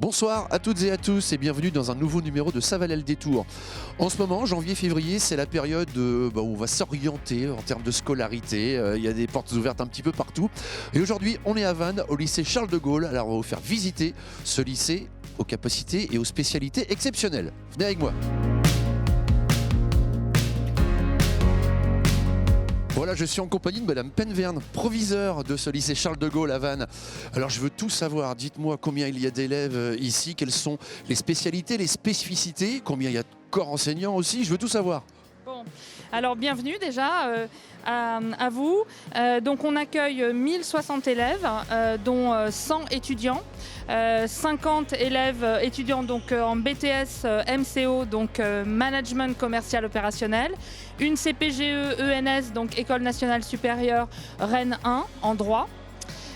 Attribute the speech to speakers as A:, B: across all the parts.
A: Bonsoir à toutes et à tous et bienvenue dans un nouveau numéro de Ça valait le détour. En ce moment, janvier-février, c'est la période où on va s'orienter en termes de scolarité. Il y a des portes ouvertes un petit peu partout. Et aujourd'hui, on est à Vannes, au lycée Charles de Gaulle. Alors on va vous faire visiter ce lycée aux capacités et aux spécialités exceptionnelles. Venez avec moi. Voilà, je suis en compagnie de Madame Penverne, proviseure de ce lycée Charles de Gaulle à Vannes. Alors je veux tout savoir, dites-moi combien il y a d'élèves ici, quelles sont les spécialités, les spécificités, combien il y a de corps enseignants aussi, je veux tout savoir.
B: Bon, alors bienvenue déjà à vous. Donc on accueille 1060 élèves, dont 100 étudiants. 50 élèves étudiants donc en BTS MCO, donc Management Commercial Opérationnel, une CPGE ENS, donc École Nationale Supérieure Rennes 1 en droit.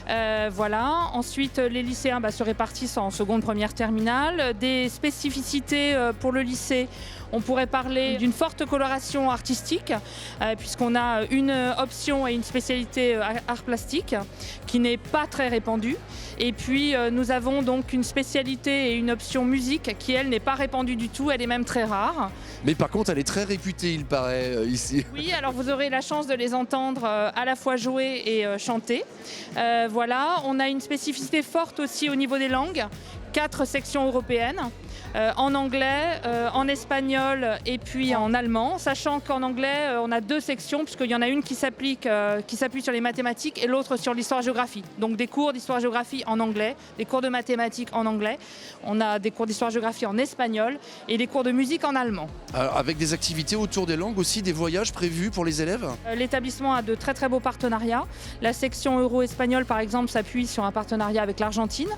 B: Voilà. Ensuite, les lycéens se répartissent en seconde, première, terminale. Des spécificités pour le lycée, on pourrait parler d'une forte coloration artistique, puisqu'on a une option et une spécialité art plastique qui n'est pas très répandue. Et puis, nous avons donc une spécialité et une option musique qui, elle, n'est pas répandue du tout. Elle est même très rare.
A: Mais par contre, elle est très réputée, il paraît, ici.
B: Oui, alors vous aurez la chance de les entendre à la fois jouer et chanter. Voilà, on a une spécificité forte aussi au niveau des langues, 4 sections européennes, en anglais, en espagnol et puis en allemand, sachant qu'en anglais, on a 2 sections, puisqu'il y en a une qui s'appuie sur les mathématiques et l'autre sur l'histoire-géographie. Donc des cours d'histoire-géographie en anglais, des cours de mathématiques en anglais, on a des cours d'histoire-géographie en espagnol et des cours de musique en allemand.
A: Alors, avec des activités autour des langues aussi, des voyages prévus pour les élèves ?
B: L'établissement a de très très beaux partenariats. La section euro-espagnol par exemple s'appuie sur un partenariat avec l'Argentine.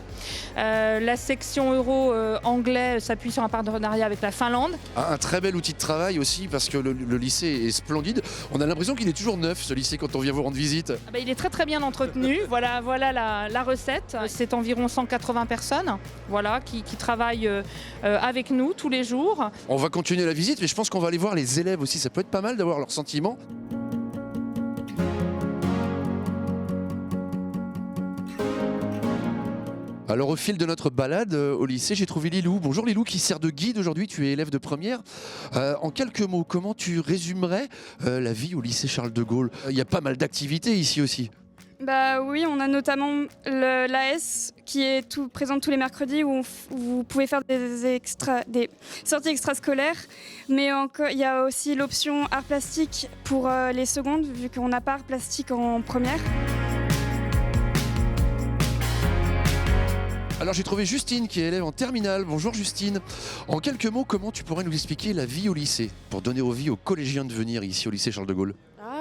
B: La section euro-anglais s'appuie sur un partenariat avec la Finlande.
A: Un très bel outil de travail aussi parce que le lycée est splendide. On a l'impression qu'il est toujours neuf ce lycée quand on vient vous rendre visite.
B: Il est très très bien entretenu. Voilà la recette. C'est environ 180 personnes qui travaillent avec nous tous les jours.
A: On va continuer la visite mais je pense qu'on va aller voir les élèves aussi. Ça peut être pas mal d'avoir leurs sentiments. Alors au fil de notre balade au lycée, j'ai trouvé Lilou. Bonjour Lilou qui sert de guide aujourd'hui, tu es élève de première. En quelques mots, comment tu résumerais la vie au lycée Charles de Gaulle ? Il y a pas mal d'activités ici aussi.
C: Oui, on a notamment l'AS qui est présente tous les mercredis où vous pouvez faire des sorties extrascolaires. Mais il y a aussi l'option art plastique pour les secondes, vu qu'on n'a pas art plastique en première.
A: Alors j'ai trouvé Justine qui est élève en terminale. Bonjour Justine. En quelques mots, comment tu pourrais nous expliquer la vie au lycée pour donner envie aux collégiens de venir ici au lycée Charles de Gaulle ?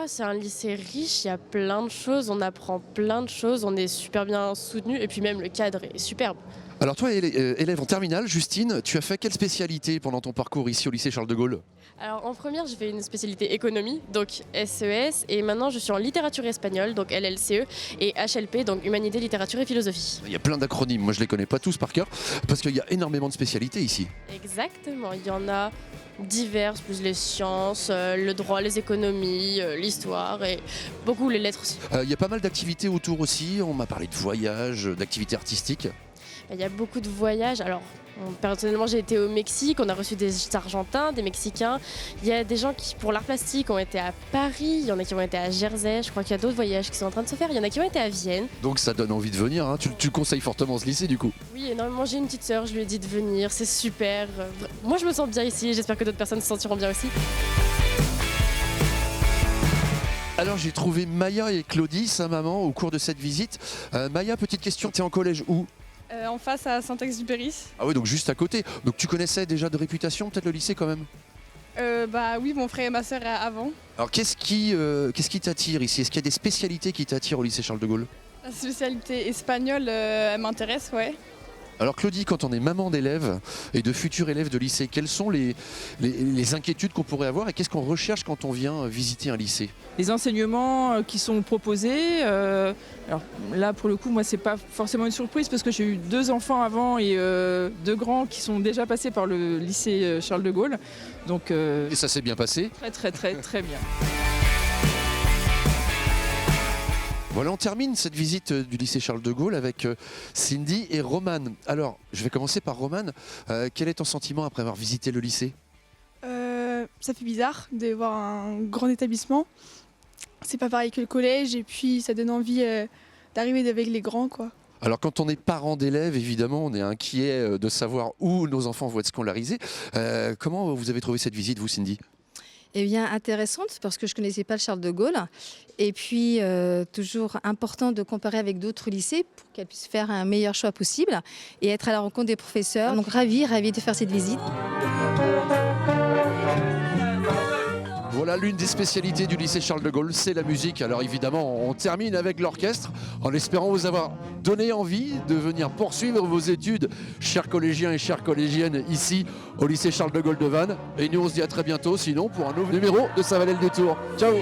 D: C'est un lycée riche, il y a plein de choses, on apprend plein de choses, on est super bien soutenu et puis même le cadre est superbe.
A: Alors toi, élève en terminale, Justine, tu as fait quelle spécialité pendant ton parcours ici au lycée Charles de Gaulle ?
D: Alors en première, j'ai fait une spécialité économie, donc SES, et maintenant je suis en littérature espagnole, donc LLCE, et HLP, donc humanité, littérature et philosophie.
A: Il y a plein d'acronymes, moi je les connais pas tous par cœur, parce qu'il y a énormément de spécialités ici.
D: Exactement, il y en a diverses, plus les sciences, le droit, les économies, l'histoire et beaucoup les lettres aussi.
A: Il y a pas mal d'activités autour aussi, on m'a parlé de voyages, d'activités artistiques.
D: Il y a beaucoup de voyages. Alors, personnellement, j'ai été au Mexique, on a reçu des Argentins, des Mexicains. Il y a des gens qui, pour l'art plastique, ont été à Paris, il y en a qui ont été à Jersey. Je crois qu'il y a d'autres voyages qui sont en train de se faire. Il y en a qui ont été à Vienne.
A: Donc ça donne envie de venir, hein. Tu conseilles fortement ce lycée du coup ?
D: Oui, énormément. J'ai une petite sœur, je lui ai dit de venir, c'est super. Moi, je me sens bien ici, j'espère que d'autres personnes se sentiront bien aussi.
A: Alors j'ai trouvé Maya et Claudie, sa maman, au cours de cette visite. Maya, petite question, tu es en collège où ?
C: En face à Saint-Exupéry.
A: Ah oui, donc juste à côté. Donc tu connaissais déjà de réputation peut-être le lycée quand même ?
C: Oui, mon frère et ma sœur avant.
A: Alors qu'est-ce qui t'attire ici ? Est-ce qu'il y a des spécialités qui t'attirent au lycée Charles de Gaulle ?
C: La spécialité espagnole, elle m'intéresse, ouais.
A: Alors Claudie, quand on est maman d'élèves et de futurs élèves de lycée, quelles sont les inquiétudes qu'on pourrait avoir et qu'est-ce qu'on recherche quand on vient visiter un lycée ?
E: Les enseignements qui sont proposés, alors là pour le coup moi c'est pas forcément une surprise parce que j'ai eu 2 enfants avant et 2 grands qui sont déjà passés par le lycée Charles de Gaulle. Donc,
A: et ça s'est bien passé ?
E: Très bien.
A: Voilà, on termine cette visite du lycée Charles de Gaulle avec Cindy et Romane. Alors, je vais commencer par Romane. Quel est ton sentiment après avoir visité le lycée?
F: Ça fait bizarre de voir un grand établissement. C'est pas pareil que le collège et puis ça donne envie d'arriver avec les grands, quoi.
A: Alors, quand on est parent d'élèves, évidemment, on est inquiet de savoir où nos enfants vont être scolarisés. Comment vous avez trouvé cette visite, vous, Cindy?
G: Eh bien, intéressante parce que je ne connaissais pas le Charles de Gaulle. Et puis, toujours important de comparer avec d'autres lycées pour qu'elles puissent faire un meilleur choix possible et être à la rencontre des professeurs. Donc, ravie de faire cette visite.
A: Voilà, l'une des spécialités du lycée Charles de Gaulle, c'est la musique. Alors évidemment, on termine avec l'orchestre en espérant vous avoir donné envie de venir poursuivre vos études, chers collégiens et chères collégiennes, ici au lycée Charles de Gaulle de Vannes. Et nous, on se dit à très bientôt, sinon, pour un nouveau numéro de Ça valait le détour. Ciao!